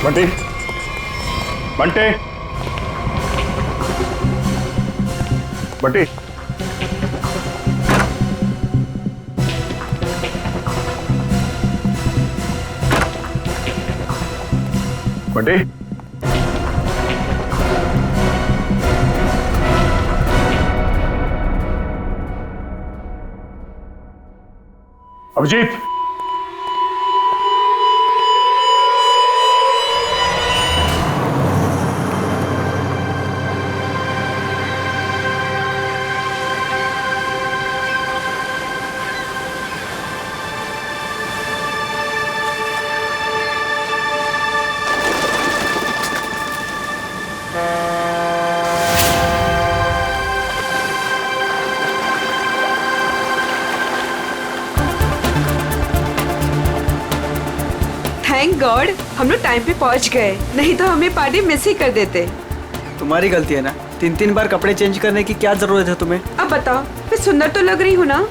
Bunty, Bunty, Bunty, Bunty, Abhijit, thank God हम लोग time पे पहुंच गए, नहीं तो हमें पार्टी मिस ही कर देते। तुम्हारी गलती है ना, 3-3 बार कपड़े चेंज करने की क्या जरूरत है तुम्हें? अब बताओ, मैं सुंदर तो लग रही हूँ ना?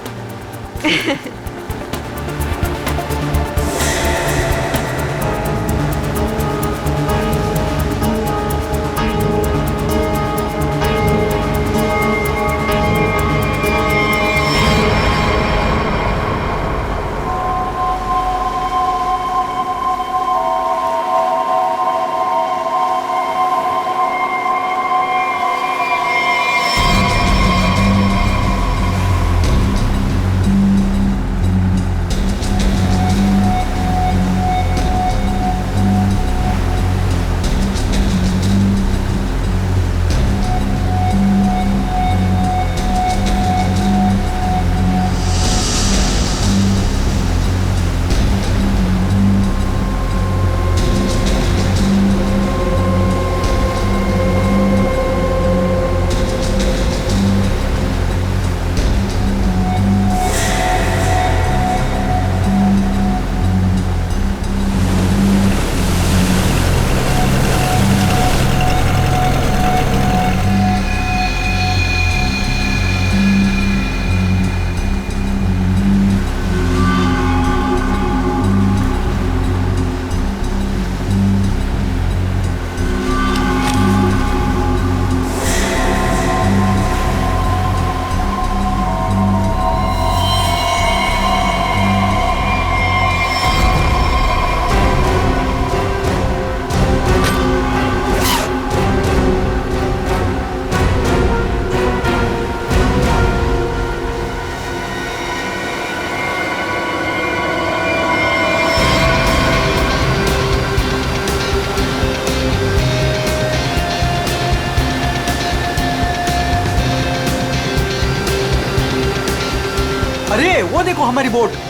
अरे वो देखो हमारी बोट।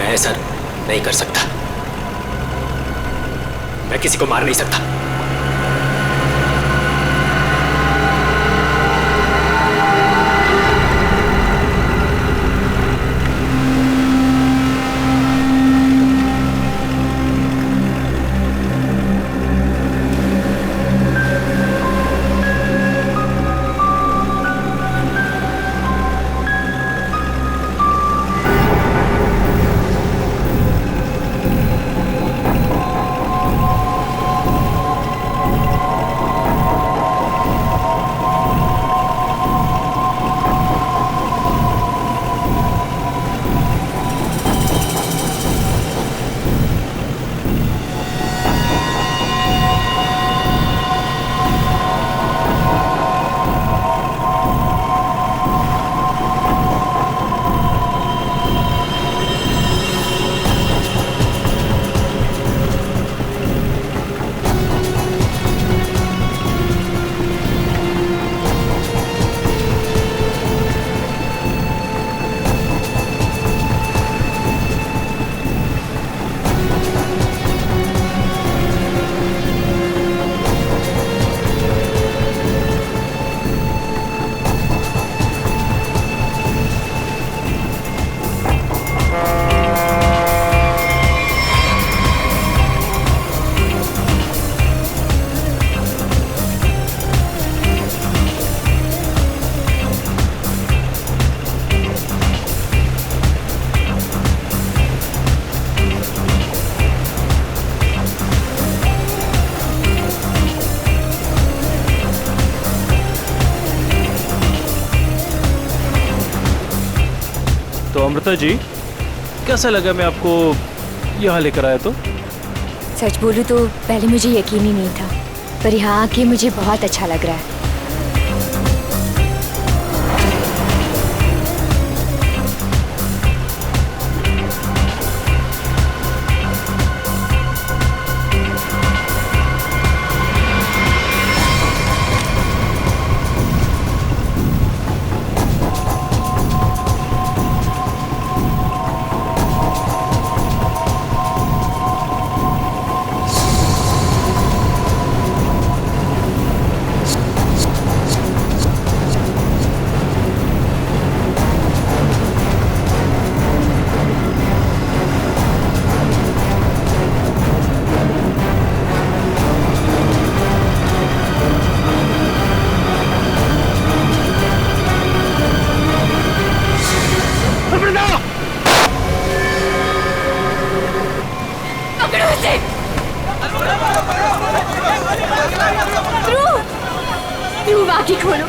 ऐसा नहीं कर सकता। मैं किसी को मार नहीं सकता। तो अमृता जी, कैसा लगा मैं आपको यहाँ लेकर आया तो? सच बोलूं तो पहले मुझे यकीन ही नहीं था, पर यहाँ आके मुझे बहुत अच्छा लग रहा है। ध्रुव, आँखें खोलो।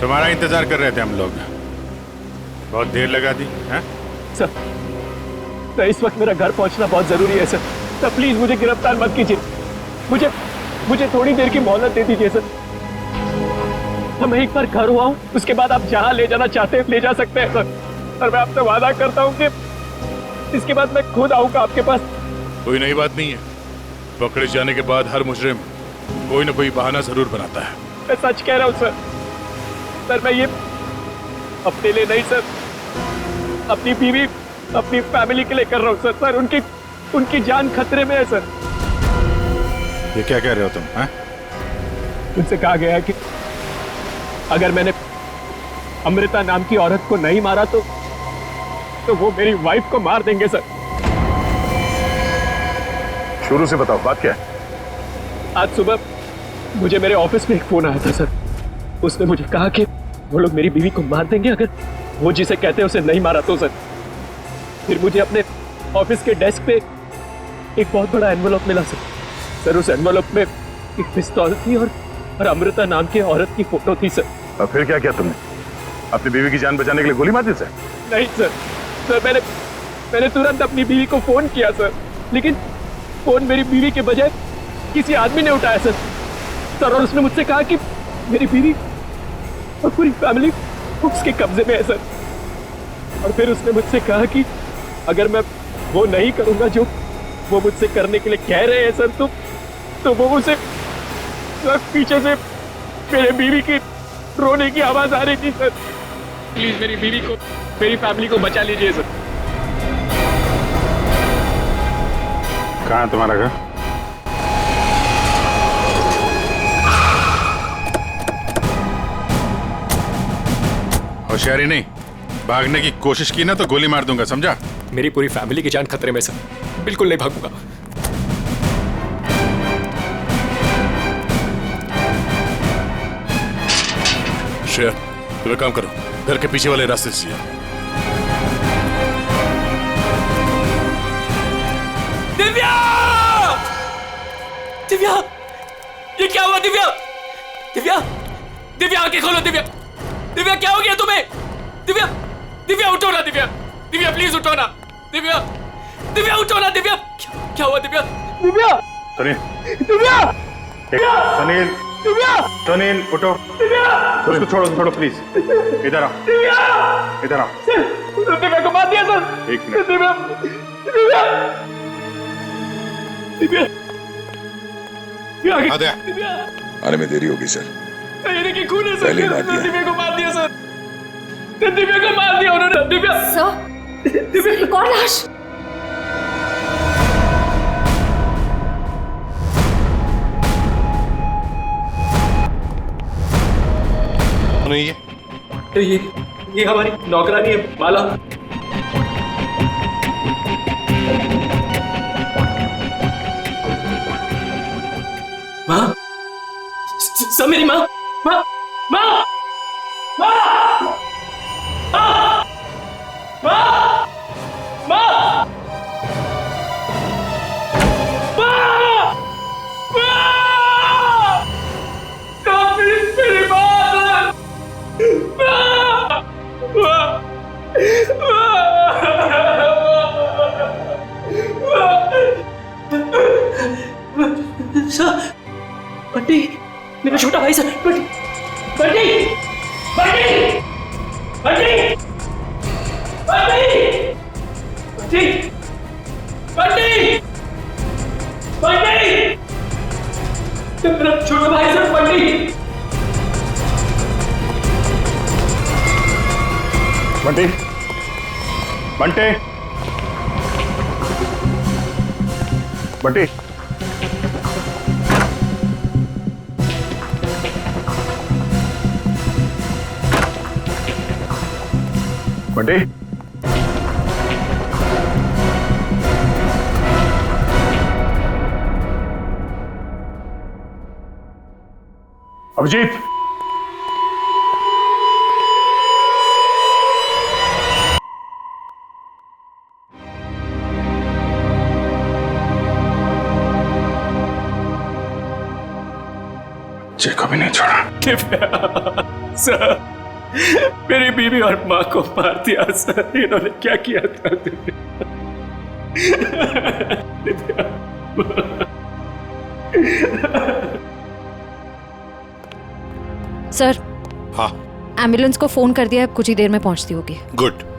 तुम्हारा इंतजार कर रहे थे हम लोग। बहुत देर लगा दी हैं? सर, इस वक्त मेरा घर पहुंचना बहुत जरूरी है सर। प्लीज मुझे गिरफ्तार मत कीजिए। मुझे थोड़ी देर की मोहलत दे दीजिए सर। मैं एक बार घर हुआ हूँ, उसके बाद आप जहाँ ले जाना चाहते हैं ले जा सकते हैं सर। और मैं आपसे वादा करता हूँ कि इसके बाद मैं खुद आऊंगा आपके पास। कोई नई बात नहीं है। पकड़े जाने के बाद हर मुजरिम कोई ना कोई बहाना जरूर बनाता है। मैं सच कह रहा हूँ सर। मैं ये अपने लिए नहीं सर, अपनी बीवी, अपनी फैमिली के लिए कर रहा हूँ सर। उनकी जान खतरे में है सर। ये क्या कह रहे हो तुम? हैं? उनसे कहा गया है कि अगर मैंने अमृता नाम की औरत को नहीं मारा तो वो मेरी वाइफ को मार देंगे सर। शुरू से बताओ, बात क्या है? आज सुबह मुझे मेरे ऑफिस में एक फोन आया था सर। उसने मुझे कहा कि वो लोग मेरी बीवी को मार देंगे अगर वो जिसे कहते हैं उसे नहीं मारा तो सर। फिर मुझे अपने ऑफिस के डेस्क पे एक बहुत बड़ा एनवलप मिला सर। सर उस एनवलप में एक पिस्तौल थी और अमृता नाम की औरत की फोटो थी सर। और फिर क्या किया तुमने? अपनी बीवी की जान बचाने के लिए गोली मार दी सर? नहीं सर, सर मैंने तुरंत अपनी बीवी को फोन किया सर, लेकिन फोन मेरी बीवी के बजाय किसी आदमी ने उठाया सर। और उसने मुझसे कहा कि मेरी बीवी और पूरी फैमिली उसके कब्जे में है सर। और फिर उसने मुझसे कहा कि अगर मैं वो नहीं करूंगा जो वो मुझसे करने के लिए कह रहे हैं सर, तो वो मुझसे पीछे से मेरे बीवी की रोने की आवाज आ रही थी सर। प्लीज मेरी बीवी को, मेरी फैमिली को बचा लीजिए सर। कहाँ है तुम्हारा घर? होशियारी नहीं, भागने की कोशिश की ना तो गोली मार दूंगा, समझा? मेरी पूरी फैमिली की जान खतरे में सर, बिल्कुल नहीं भागूंगा। श्रेया, तुम्हें काम करो, घर के पीछे वाले रास्ते से जाओ। दिव्या! दिव्या! ये क्या हुआ दिव्या? दिव्या! दिव्या आंखें खोलो दिव्या! दिव्या क्या हो गया तुम्हें? दिव्या! दिव्या उठो ना दिव्या! दिव्या प्लीज उठो ना! दिव्या! दिव्या उठो ना दिव्या! क्या हुआ दिव्या? दिव्या! सुनील! दिव्या! सुनील! दिव्या! सुनील उठो! उसको छोड़ो प्लीज। इधर आओ, इधर आओ। दिव्या को मार दिया सर। एक मिनट। दिव्या! दिव्या! दिव्या! आ गया। दिव्या! आने में देरी होगी सर। ये देखिए खून है सर। पहले ही मार दिया। दिव्या को मार दिया सर। दिव्या को मार दिया उन्होंने। दिव्या! सर, दिव्या एक और लाश। नहीं है। ये हमारी नौकरानी है माला। माँ, सब मेरी माँ, माँ, माँ, माँ, माँ, माँ, माँ, मेरी बात बंटी, मेरा छोटा भाई सर। बंटी, बंटी, बंटी, बंटी, बंटी, बंटी, बंटी, बंटी, मेरा छोटा भाई सर। बंटी, बंटी, बंटे, बंटी, बंटी, अभिजीत, को भी नहीं छोड़ा। सर, मेरी बीवी और माँ को मार दिया सर। इन्होंने क्या किया था? सर, हाँ, एम्बुलेंस को फोन कर दिया, कुछ ही देर में पहुंचती होगी। गुड।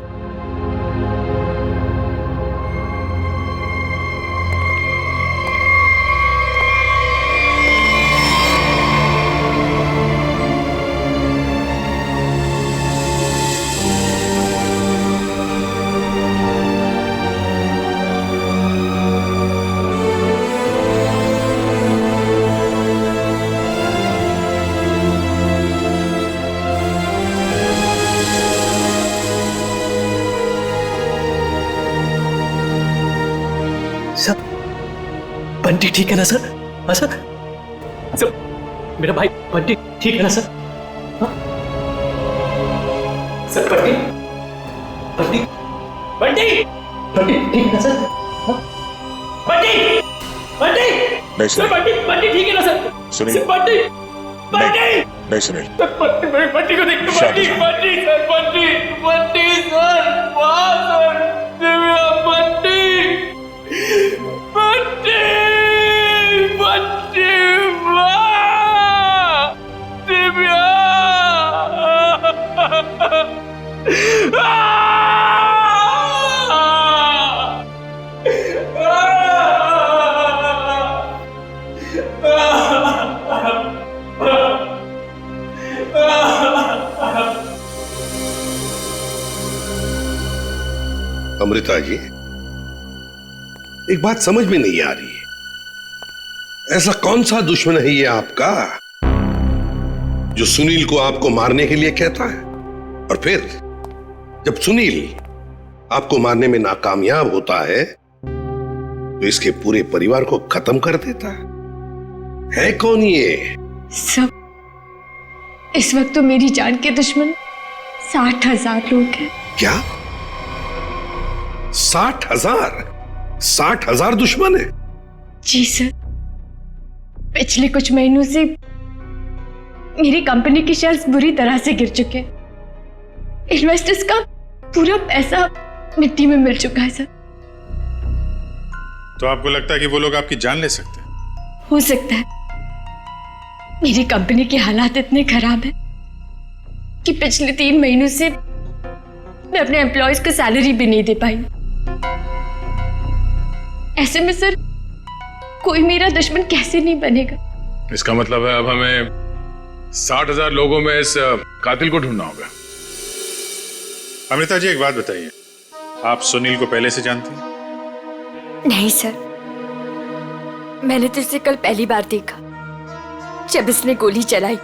सर, बंटी ठीक है ना सर? हाँ सर, सर मेरा भाई बंटी ठीक है ना सर? हाँ सर, बंटी, बंटी, बंटी, बंटी ठीक है सर? बंटी बंटी नहीं सर, सुनील, बंटी ठीक है ना सर? सुनील। बंटी बंटी नहीं सुनील, बंटी को देख शांत बंटी हो। बंटी सर बंटी सर वाह सर दिव्या बंटी बंटी बंटी वाह दिव्या अमृता जी, एक बात समझ में नहीं आ रही है, ऐसा कौन सा दुश्मन है ये आपका जो सुनील को आपको मारने के लिए कहता है, और फिर जब सुनील आपको मारने में नाकामयाब होता है तो इसके पूरे परिवार को खत्म कर देता है कौन ये? सब इस वक्त तो मेरी जान के दुश्मन 60,000 लोग हैं। क्या 60,000? 60,000 दुश्मन है? जी सर, पिछले कुछ महीनों से मेरी कंपनी के शेयर्स बुरी तरह से गिर चुके हैं। इन्वेस्टर्स का पूरा पैसा मिट्टी में मिल चुका है सर। तो आपको लगता है कि वो लोग आपकी जान ले सकते हैं? हो सकता है। मेरी कंपनी के हालात इतने खराब हैं कि पिछले 3 महीनों से मैं अपने एम्प्लॉयज को सैलरी भी नहीं दे पाई। ऐसे में सर कोई मेरा दुश्मन कैसे नहीं बनेगा? इसका मतलब है अब हमें 60,000 लोगों में इस कातिल को ढूंढना होगा। अमृता जी, एक बात बताइए, आप सुनील को पहले से जानती हैं? नहीं सर, मैंने तो इसे कल पहली बार देखा जब इसने गोली चलाई।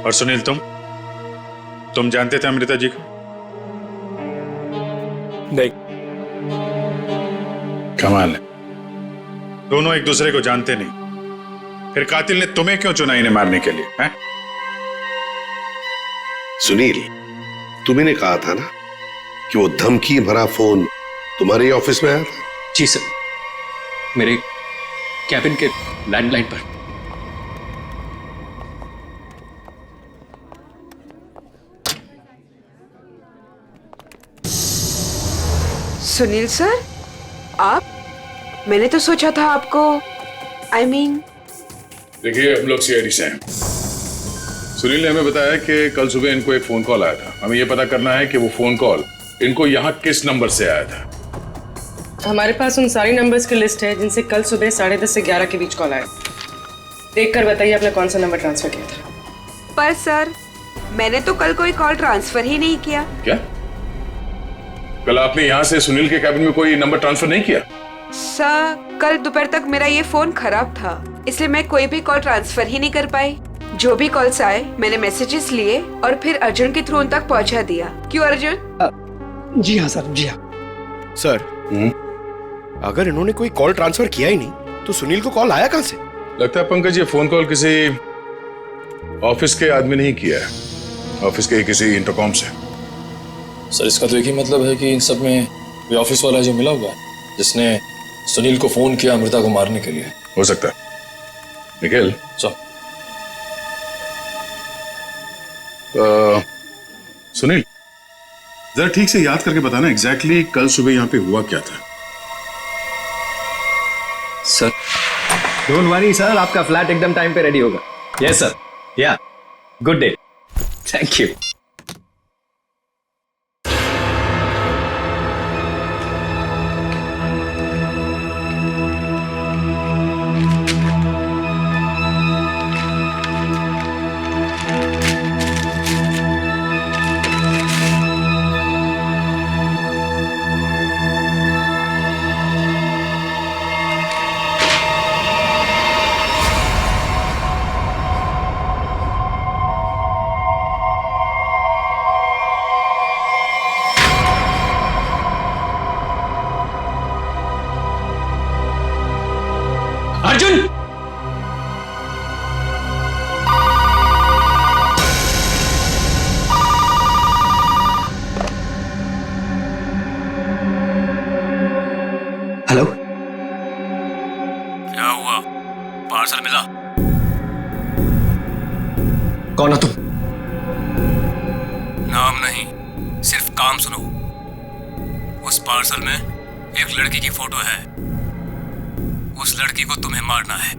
और सुनील, तुम जानते थे अमृता जी को? नहीं। कमाल है, दोनों एक दूसरे को जानते नहीं, फिर कातिल ने तुम्हें क्यों चुना इन्हें मारने के लिए? हैं? सुनील, तुम्हें कहा था ना कि वो धमकी भरा फोन तुम्हारे ऑफिस में आया था? जी सर, मेरे कैबिन के लैंडलाइन पर। सुनील सर, आप? मैंने तो सोचा था आपको देखिए, हम लोग सीआईडी से हैं। सुनील ने हमें बताया कि कल सुबह इनको एक फोन कॉल आया था। हमें यह पता करना है कि वो फोन कॉल इनको यहाँ किस नंबर से आया था। हमारे पास उन सारी नंबर्स की लिस्ट है जिनसे कल सुबह 10:30 से 11 के बीच कॉल आया। देखकर बताइए आपने कौन सा नंबर ट्रांसफर किया था। पर सर, मैंने तो कल कोई कॉल ट्रांसफर ही नहीं किया। क्या? कल आपने यहाँ से सुनील के कैबिन में कोई नंबर ट्रांसफर नहीं किया? सर, कल दोपहर तक मेरा ये फोन खराब था, इसलिए मैं कोई भी कॉल ट्रांसफर ही नहीं कर पाई। जो भी कॉल्स आए मैंने मैसेजेस लिए और फिर अर्जुन के थ्रू उन तक पहुंचा दिया। क्यों अर्जुन? जी हाँ सर, जी हाँ सर। अगर इन्होंने कोई कॉल ट्रांसफर किया ही नहीं तो सुनील को कॉल आया कहां से? लगता है पंकज, ये फोन कॉल किसी ऑफिस के आदमी ने ही किया है, ऑफिस के किसी इंटरकॉम से। सर, इसका तो एक ही मतलब है कि इन सब में वो ऑफिस वाला जो मिला हुआ है जिसने सुनील को फोन किया अमृता को मारने के लिए। हो सकता है। निखिल, सुनील, जरा ठीक से याद करके बताना एग्जैक्टली कल सुबह यहाँ पे हुआ क्या था। सर, डोंट वरी सर, आपका फ्लैट एकदम टाइम पे रेडी होगा। यस सर, या good day, thank you. Arjun, hello, क्या हुआ? पार्सल मिला? कौन हो तुम? नाम नहीं, सिर्फ काम सुनो। उस पार्सल में एक लड़की की फोटो है। उस लड़की को तुम्हें मारना है।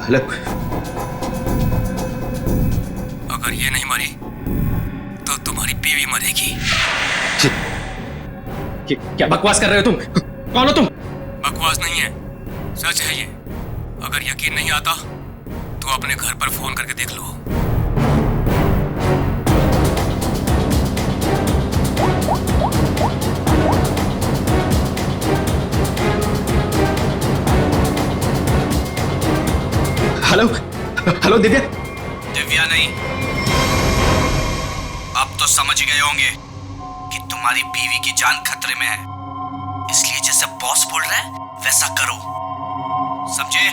हेलो, अगर ये नहीं मरी तो तुम्हारी बीवी मरेगी। क्या बकवास कर रहे हो तुम? कौन हो तुम? बकवास नहीं है, सच है ये। अगर यकीन नहीं आता तो अपने घर पर फोन करके देख लो। Hello, hello Divya. दिव्या नहीं, अब तो समझ गए होंगे कि तुम्हारी बीवी की जान खतरे में है। इसलिए जैसे बॉस बोल रहा है वैसा करो, समझे?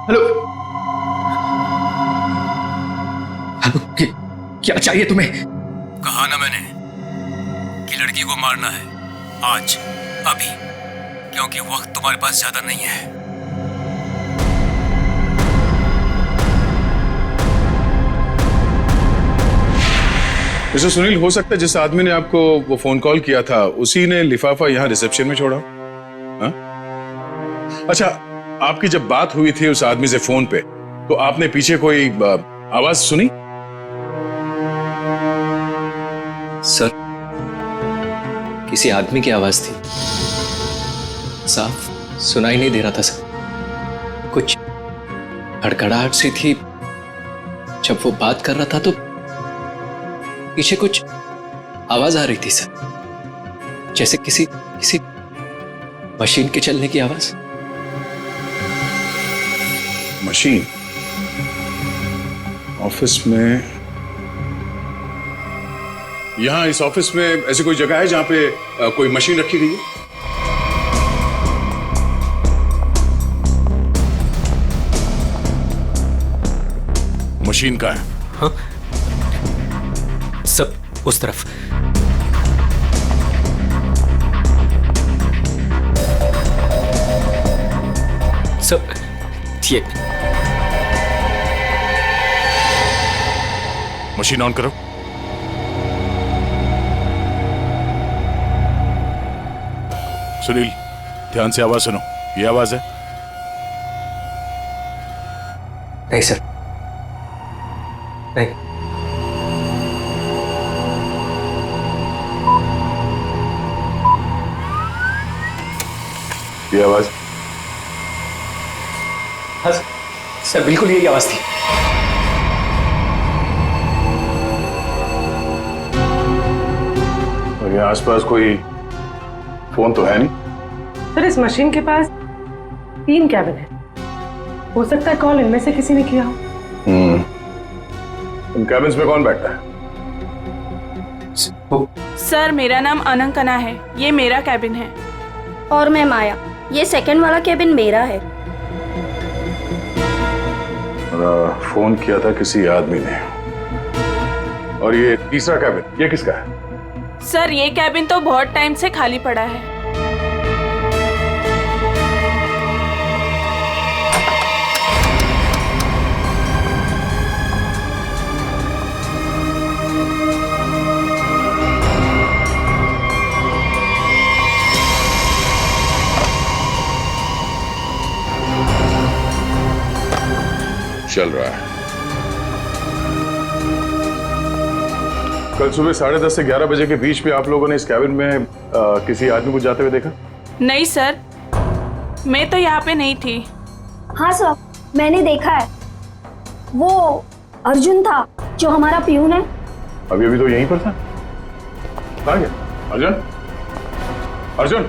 हेलो, हेलो, क्या चाहिए तुम्हें? कहा ना मैंने कि लड़की को मारना है, आज, अभी, क्योंकि वक्त तुम्हारे पास ज्यादा नहीं है। मिस्टर सुनील, हो सकता है जिस आदमी ने आपको वो फोन कॉल किया था उसी ने लिफाफा यहाँ रिसेप्शन में छोड़ा। हाँ? अच्छा, आपकी जब बात हुई थी उस आदमी से फोन पे तो आपने पीछे कोई आवाज सुनी? सर, किसी आदमी की आवाज थी, साफ सुनाई नहीं दे रहा था सर। कुछ हड़कड़ाहट सी थी। जब वो बात कर रहा था तो पीछे कुछ आवाज आ रही थी सर, जैसे किसी मशीन के चलने की आवाज। मशीन? ऑफिस में? यहां इस ऑफिस में ऐसी कोई जगह है जहां पे कोई मशीन रखी गई है? मशीन का है? हाँ? सब उस तरफ। सब ये मशीन ऑन करो। सुनील, ध्यान से आवाज सुनो। ये आवाज है? नहीं सर, नहीं। ये आवाज? हाँ सर, बिल्कुल यही आवाज थी। और ये आसपास कोई फोन तो है नहीं? सर, इस मशीन के पास 3 कैबिन है। हो सकता है कॉल इनमें से किसी ने किया हो। इन कैबिन्स में कौन बैठता है? सर, मेरा नाम अनंकना है, ये मेरा कैबिन है। और मैं माया, ये सेकंड वाला कैबिन मेरा है। फोन किया था किसी आदमी ने। और ये तीसरा कैबिन, ये किसका है? सर, ये कैबिन तो बहुत टाइम से खाली पड़ा है। चल रहा है। कल सुबह 10:30 से 11 बजे के बीच में आप लोगों ने इस कैबिन में किसी आदमी को जाते हुए देखा? नहीं सर, मैं तो यहाँ पे नहीं थी। हाँ सर, मैंने देखा है। वो अर्जुन था जो हमारा प्यून है। अभी तो यहीं पर था। कहाँ गया अर्जुन? अर्जुन?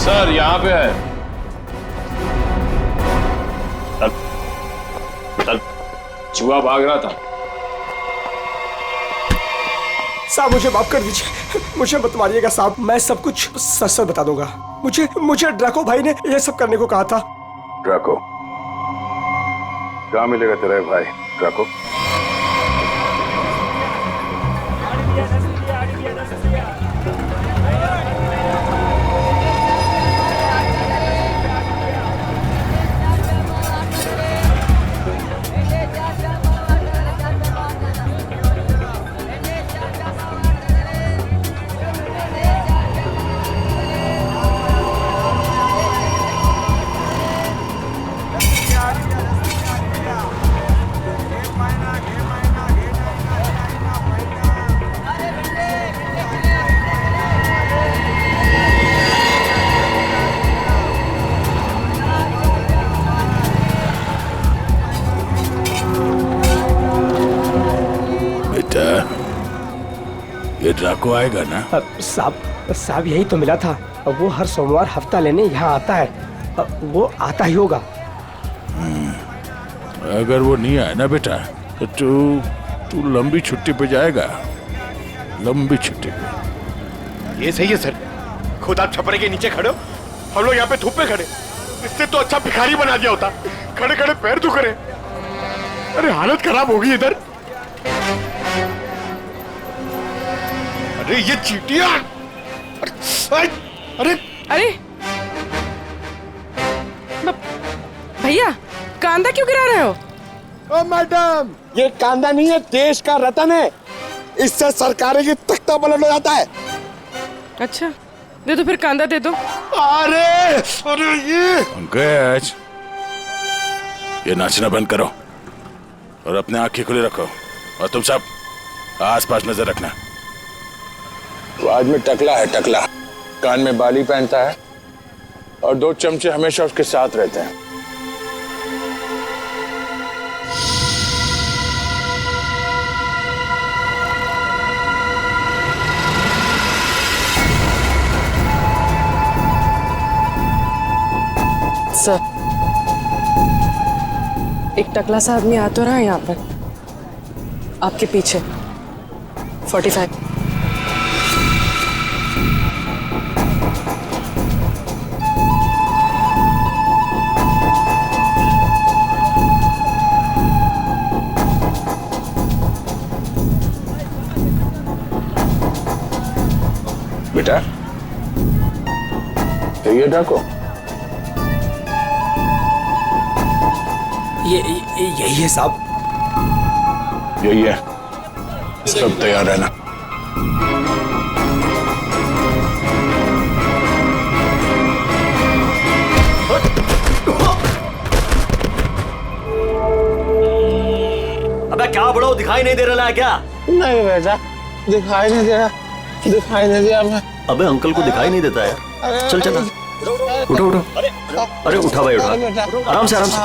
सर यहाँ पे है। चल, चूहा भाग रहा था। साहब मुझे माफ कर दीजिए, मुझे मत मारिएगा साहब, मैं सब कुछ सच सच बता दूंगा। मुझे ड्रैको भाई ने ये सब करने को कहा था। ड्रैको कहाँ मिलेगा तेरा भाई ड्रैको? ये ड्राको आएगा ना? साहब यही तो मिला था। वो हर सोमवार हफ्ता लेने यहाँ आता है। वो आता ही होगा। अगर वो नहीं आया ना बेटा तो तू लंबी छुट्टी पे जाएगा, लंबी छुट्टी पे। ये सही है सर, खुद आप छपरे के नीचे खड़े हो, हम लोग यहाँ पे धूप में खड़े। इससे तो अच्छा भिखारी बना दिया होता, खड़े खड़े पैर दुख रहे। अरे हालत खराब हो गई इधर। अरे ये चीटियां! अरे अरे भैया कांदा क्यों गिरा रहे हो? ओ मैडम, ये कांदा नहीं है, देश का रतन है। इससे सरकारें की तख्ता पलट हो जाता है। अच्छा दे दो फिर, कांदा दे दो। अरे ये पंकज, ये नाचना बंद करो और अपने आंखें खुली रखो। और तुम सब आसपास नजर रखना। तो आज में टकला है, टकला कान में बाली पहनता है और 2 चमचे हमेशा उसके साथ रहते हैं। सर एक टकला सा आदमी आ तो रहा है यहाँ पर, आपके पीछे 45। बेटा ये ड्रैको, यही है साहब। यही है, सब तैयार रहना। अबे क्या बड़ो, दिखाई नहीं दे रहा है क्या? नहीं बेटा, दिखाई नहीं दे रहा, दिखाई नहीं दिया मैं। अबे अंकल को दिखाई नहीं देता है। चल चल उठो उठो। अरे उठा भाई उठा, आराम से आराम से।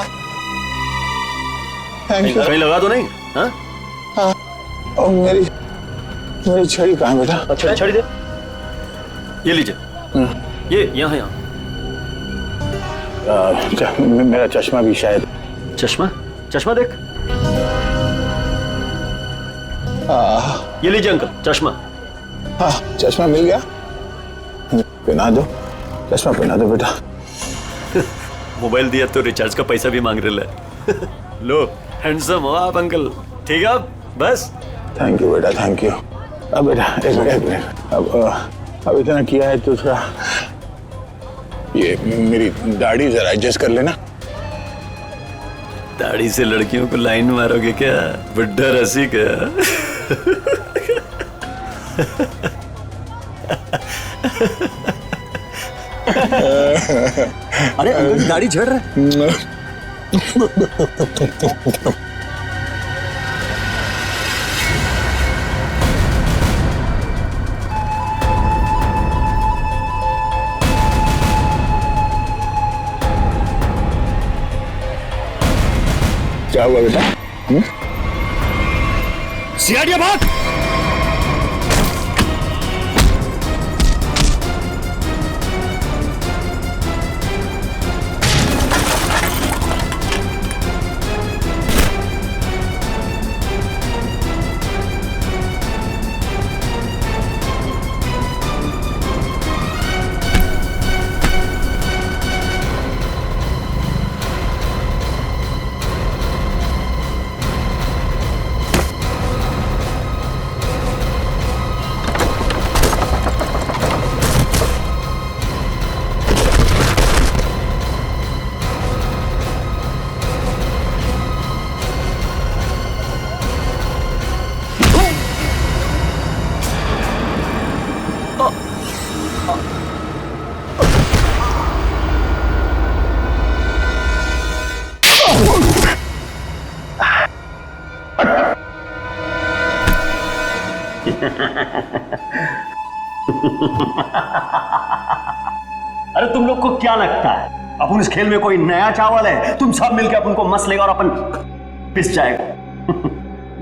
कहीं लगा तो नहीं? हाँ और मेरी छड़ी कहाँ है बेटा? अच्छा छड़ी दे, ये लीजिए। ये यहाँ यहाँ। मेरा चश्मा भी शायद। चश्मा? चश्मा देख। ये लीजिए अंकल चश्मा। हाँ चश्मा मिल गया, पहना दो, चश्मा पहना दो बेटा। मोबाइल दिया तो रिचार्ज का पैसा भी मांग रहे हैं। लो हैंडसम हो आप अंकल। ठीक है बस। थैंक यू बेटा, थैंक यू। अब बेटा एक मिनट, अब इतना किया है तो थोड़ा ये मेरी दाढ़ी जरा एडजस्ट कर लेना। दाढ़ी से लड़कियों को लाइन मारोगे क्या? बुड्ढा रसिक है। अरे अंकल दाढ़ी झड़ रहा है। क्या हुआ बेटा? सियाड़िया भाग। अरे तुम लोग को क्या लगता है अपन इस खेल में कोई नया चावल है? तुम सब मिलके अपन को मस लेगा और अपन पिस जाएगा।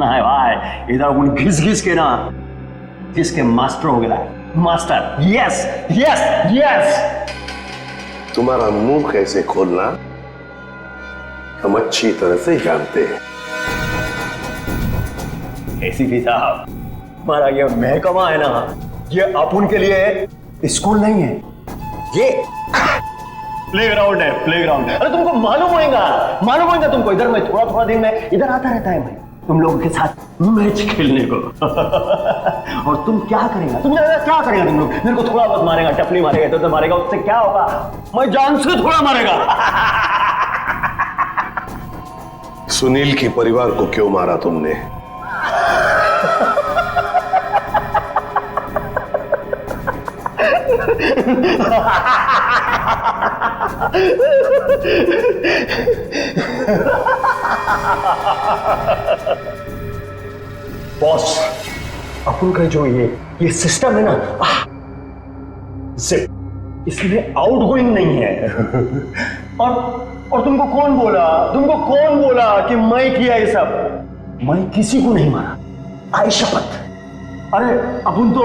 नहीं भाई, इधर अपन घिस घिस के ना जिसके मास्टर हो गया। Master, yes yes yes. तुम्हारा मुंह कैसे खोलना हम अच्छी तरह से जानते हैं। एसीपी साहब, हमारा ये महकमा है ना, ये अपन के लिए स्कूल नहीं है, ये प्लेग्राउंड है, प्लेग्राउंड। अरे तुमको मालूम होगा तुमको। इधर मैं थोड़ा थोड़ा दिन में इधर आता रहता है, मैं तुम लोगों के साथ मैच खेलने को। और तुम क्या करेगा? तुम क्या करेगा? तुम लोग मेरे को थोड़ा बहुत मारेगा, टपली मारेगा, तो मारेगा, उससे क्या होगा? मैं जान से थोड़ा मारेगा। सुनील के परिवार को क्यों मारा तुमने? बॉस, अपन का जो ये सिस्टम है ना, इसमें आउटगोइंग नहीं है। और तुमको कौन बोला कि मैं किया ये सब? मैं किसी को नहीं मारा, आई शपथ। अरे अपन तो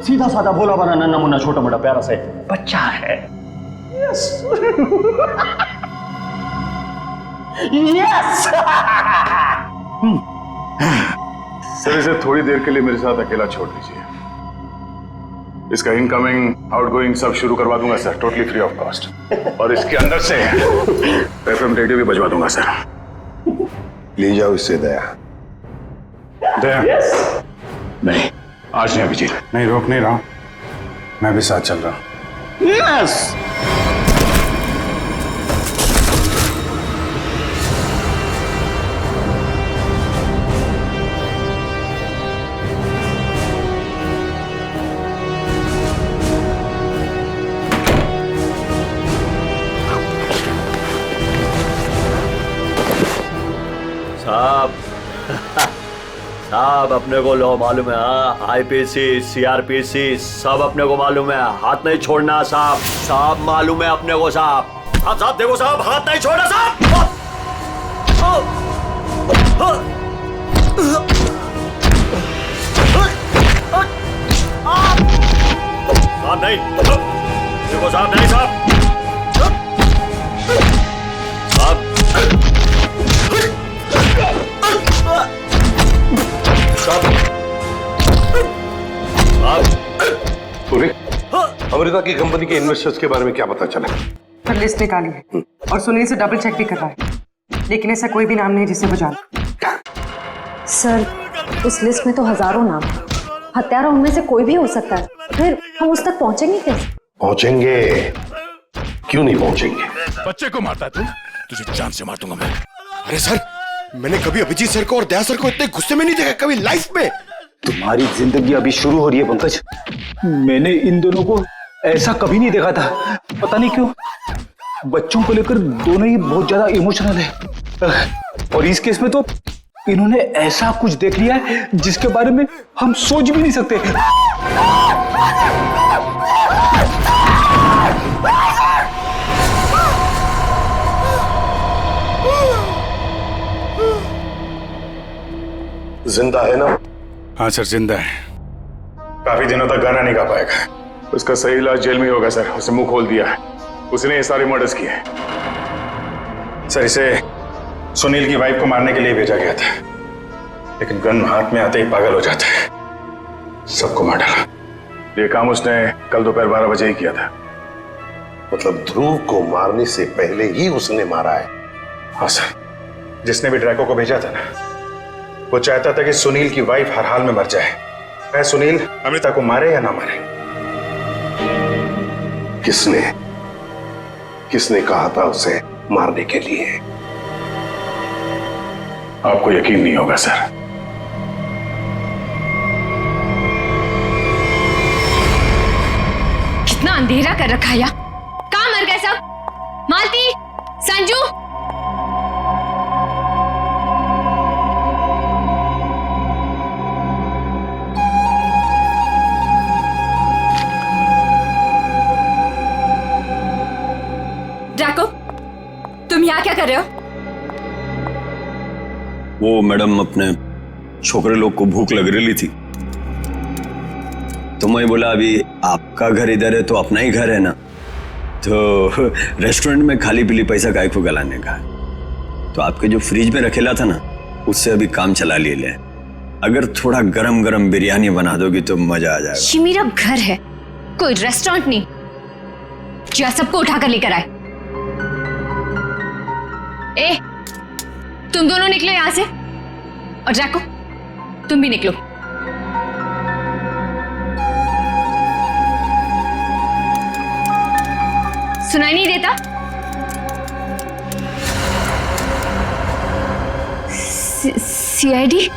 सीधा साधा भोला बना नन्ना मुन्ना छोटा मोटा प्यारा से बच्चा है। Yes yes. सर, इसे थोड़ी देर के लिए मेरे साथ अकेला छोड़ दीजिए। इसका इनकमिंग आउटगोइंग सब शुरू करवा दूंगा sir, totally free of cost. और इसके अंदर से एफएम रेडियो भी बजवा दूंगा सर। ले जाओ इससे दया। नहीं, आज नहीं अभिजीत, नहीं रोक नहीं रहा हूं, मैं भी साथ चल रहा हूं। यस। साहब अपने को लो मालूम है, आईपीसी सीआरपीसी सब अपने को मालूम है, हाथ नहीं छोड़ना साहब। साहब मालूम है अपने को साहब। साहब देखो साहब, हाथ नहीं छोड़ना साहब। साहब नहीं, देखो साहब नहीं साहब। अमृता की कंपनी के इन्वेस्टर्स के बारे में क्या पता चला? सर लिस्ट निकाली है और सुनील से डबल चेक भी कर रहा है, लेकिन ऐसा कोई भी नाम नहीं जिसे वो जाने। सर, उस लिस्ट में तो हजारों नाम है, हत्यारा उनमें से कोई भी हो सकता है। फिर हम उस तक पहुंचेंगे कैसे? पहुंचेंगे, क्यों नहीं पहुंचेंगे? बच्चे को मारता है तू, तुझे जान से मार दूंगा मैं। अरे सर, मैंने कभी अभिजीत सर को और दया सर को इतने गुस्से में नहीं देखा कभी लाइफ में। तुम्हारी जिंदगी अभी शुरू हो रही है पंकज। मैंने इन दोनों को ऐसा कभी नहीं देखा था। पता नहीं क्यों बच्चों को लेकर दोनों ही बहुत ज्यादा इमोशनल है। और इस केस में तो इन्होंने ऐसा कुछ देख लिया है जिसके बारे में हम सोच भी नहीं सकते। जिंदा है ना? हाँ सर, जिंदा है। काफी दिनों तक गाना नहीं गा पाएगा। उसका सही इलाज जेल में ही होगा सर। उसे मुंह खोल दिया है, उसने ये सारे मर्डर्स किए हैं। सर, इसे सुनील की वाइफ को मारने के लिए भेजा गया था, लेकिन गन हाथ में आते ही पागल हो जाता है, सबको मार डाला। ये काम उसने कल दोपहर 12 बजे ही किया था। मतलब ध्रुव को मारने से पहले ही उसने मारा है? हाँ सर, जिसने भी ड्रैको को भेजा था ना, वो चाहता था कि सुनील की वाइफ हर हाल में मर जाए, चाहे सुनील अमृता को मारे या ना मारे। किसने कहा था उसे मारने के लिए? आपको यकीन नहीं होगा सर। कितना अंधेरा कर रखा है यार। कहाँ मर गए सब? मालती, संजू, ड्रैको, तुम यहाँ क्या कर रहे हो? वो मैडम अपने छोकरे लोग को भूख लग रही थी, तो मैं बोला अभी आपका घर इधर है तो अपना ही घर है ना, तो रेस्टोरेंट में खाली पीली पैसा काय को गलाने का, तो आपके जो फ्रिज में रखेला था ना उससे अभी काम चला ले। अगर थोड़ा गरम गरम बिरयानी बना दोगी तो मजा आ जाएगा। ये मेरा घर है, कोई रेस्टोरेंट नहीं जो सबको उठाकर लेकर आए। ए, तुम दोनों निकलो यहां से, और जैको तुम भी निकलो। सुनाई नहीं देता? सीआईडी?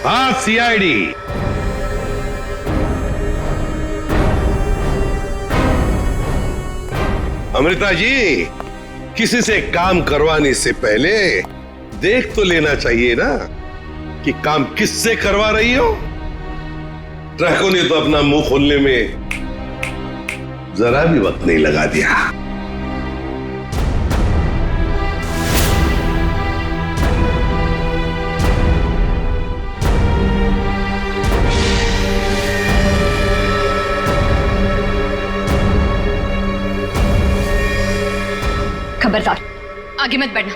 हाँ, सीआईडी। अमृता जी, किसी से काम करवाने से पहले देख तो लेना चाहिए ना कि काम किससे करवा रही हो। ट्रकों ने तो अपना मुंह खोलने में जरा भी वक्त नहीं लगा दिया। खबरदार, आगे मत बढ़ना।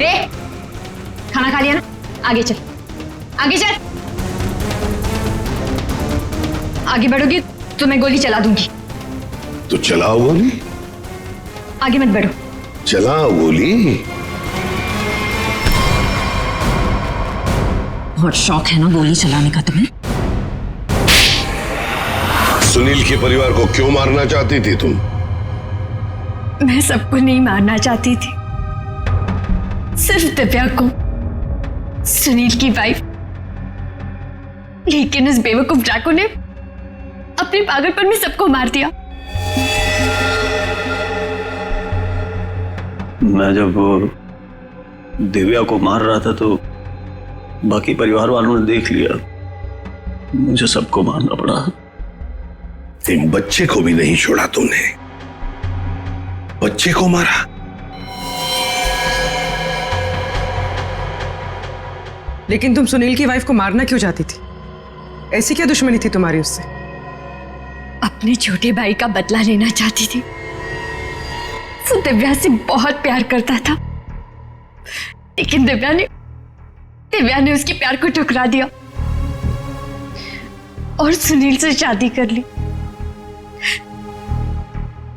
ए, खाना खा लिया ना? आगे चल, आगे चल। आगे बढ़ोगी तो मैं गोली चला दूंगी। तो चलाओ गोली। आगे मत बढ़ो। चलाओ गोली। बहुत शौक है ना गोली चलाने का तुम्हें? सुनील के परिवार को क्यों मारना चाहती थी तुम? मैं सबको नहीं मारना चाहती थी, सिर्फ दिव्या को, सुनील की वाइफ। लेकिन उस बेवकूफ ड्रैको ने अपने पागलपन में सबको मार दिया। मैं जब दिव्या को मार रहा था तो बाकी परिवार वालों ने देख लिया, मुझे सबको मारना पड़ा। एक बच्चे को भी नहीं छोड़ा तूने, बच्चे को मारा। लेकिन तुम सुनील की वाइफ को मारना क्यों चाहती थी? ऐसी क्या दुश्मनी थी तुम्हारी उससे? अपने छोटे भाई का बदला लेना चाहती थी। वो दिव्या से बहुत प्यार करता था, लेकिन दिव्या ने उसके प्यार को ठुकरा दिया और सुनील से शादी कर ली।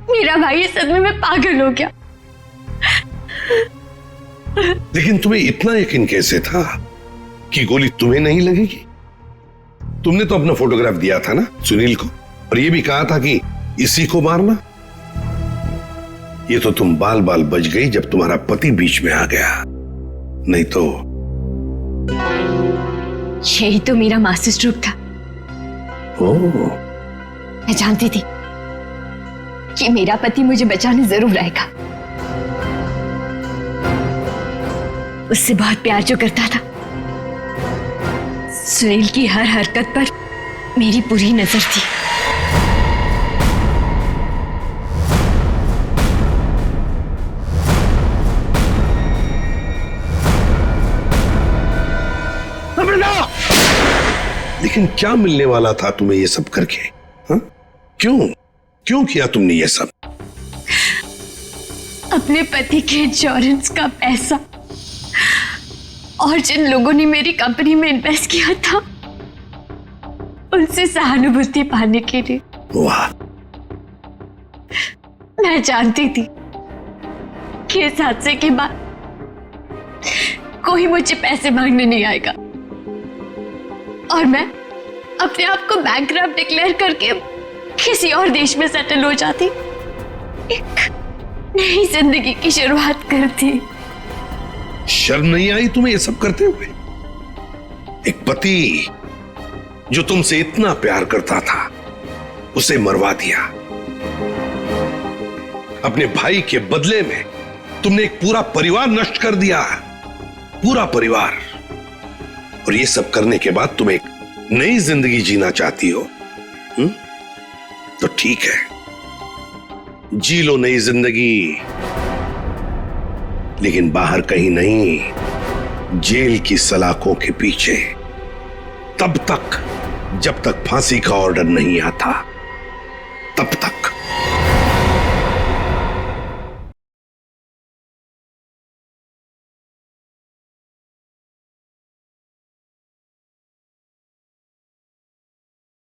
मेरा भाई इस सदमे में पागल हो गया। लेकिन तुम्हें इतना यकीन कैसे था कि गोली तुम्हें नहीं लगेगी? तुमने तो अपना फोटोग्राफ दिया था ना सुनील को, और ये भी कहा था कि इसी को मारना। ये तो तुम बाल बाल बच गई जब तुम्हारा पति बीच में आ गया, नहीं तो। यही तो मेरा मास्टर स्ट्रोक था। ओह, मैं जानती थी कि मेरा पति मुझे बचाने जरूर आएगा। उससे बहुत प्यार जो करता था। सुनील की हर हरकत पर मेरी पूरी नजर थी। लेकिन क्या मिलने वाला था तुम्हें ये सब करके? हा? क्यों किया तुमने ये सब? अपने पति के इंश्योरेंस का पैसा और जिन लोगों ने मेरी कंपनी में इन्वेस्ट किया था उनसे सहानुभूति पाने के लिए। वाह। मैं जानती थी कि इस हादसे के बाद कोई मुझे पैसे मांगने नहीं आएगा और मैं अपने आप को बैंकक्रप्ट डिक्लेयर करके किसी और देश में सेटल हो जाती, एक नई जिंदगी की शुरुआत करती। शर्म नहीं आई तुम्हें ये सब करते हुए? एक पति जो तुमसे इतना प्यार करता था उसे मरवा दिया। अपने भाई के बदले में तुमने एक पूरा परिवार नष्ट कर दिया। पूरा परिवार। और ये सब करने के बाद तुम एक नई जिंदगी जीना चाहती हो, तो ठीक है, जी लो नई जिंदगी, लेकिन बाहर कहीं नहीं, जेल की सलाखों के पीछे, तब तक जब तक फांसी का ऑर्डर नहीं आता।